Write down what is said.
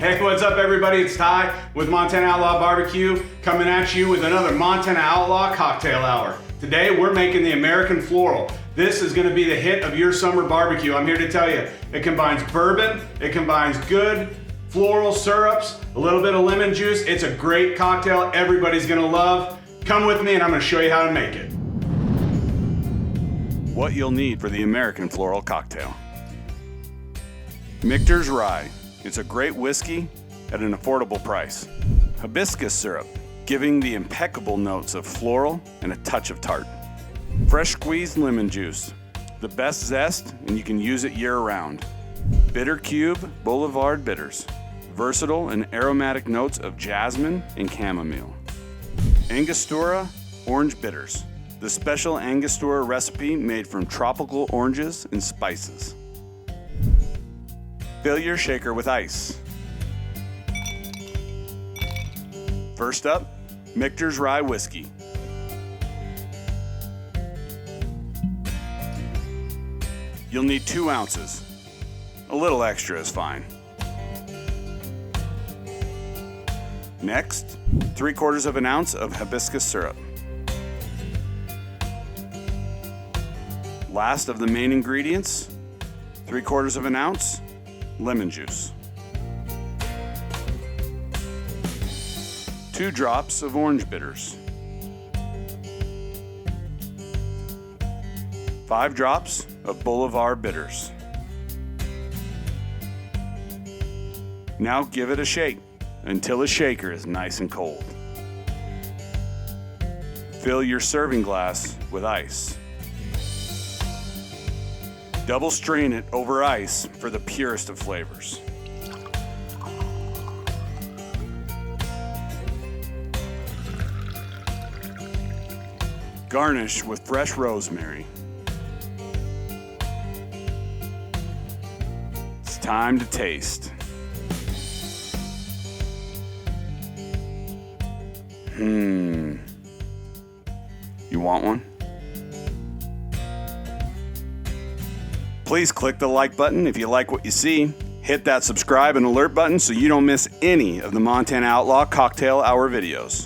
Hey, what's up everybody? It's Ty with Montana Outlaw Barbecue coming at you with another Montana Outlaw Cocktail Hour. Today we're making the American Floral. This is going to be the hit of your summer barbecue. I'm here to tell you, it combines bourbon, it combines good floral syrups, a little bit of lemon juice. It's a great cocktail everybody's going to love. Come with me and I'm going to show you how to make it. What you'll need for the American Floral cocktail. Michter's Rye. It's a great whiskey at an affordable price. Hibiscus syrup, giving the impeccable notes of floral and a touch of tart. Fresh squeezed lemon juice, the best zest, and you can use it year-round. Bitter Cube Boulevard bitters, versatile and aromatic notes of jasmine and chamomile. Angostura orange bitters, the special Angostura recipe made from tropical oranges and spices. Fill your shaker with ice. First up, Michter's Rye Whiskey. You'll need 2 ounces. A little extra is fine. Next, 3/4 of an ounce of hibiscus syrup. Last of the main ingredients, 3/4 of an ounce lemon juice. 2 drops of orange bitters. 5 drops of Boulevard bitters. Now give it a shake until the shaker is nice and cold. Fill your serving glass with ice. Double strain it over ice for the purest of flavors. Garnish with fresh rosemary. It's time to taste. You want one? Please click the like button if you like what you see. Hit that subscribe and alert button so you don't miss any of the Montana Outlaw Cocktail Hour videos.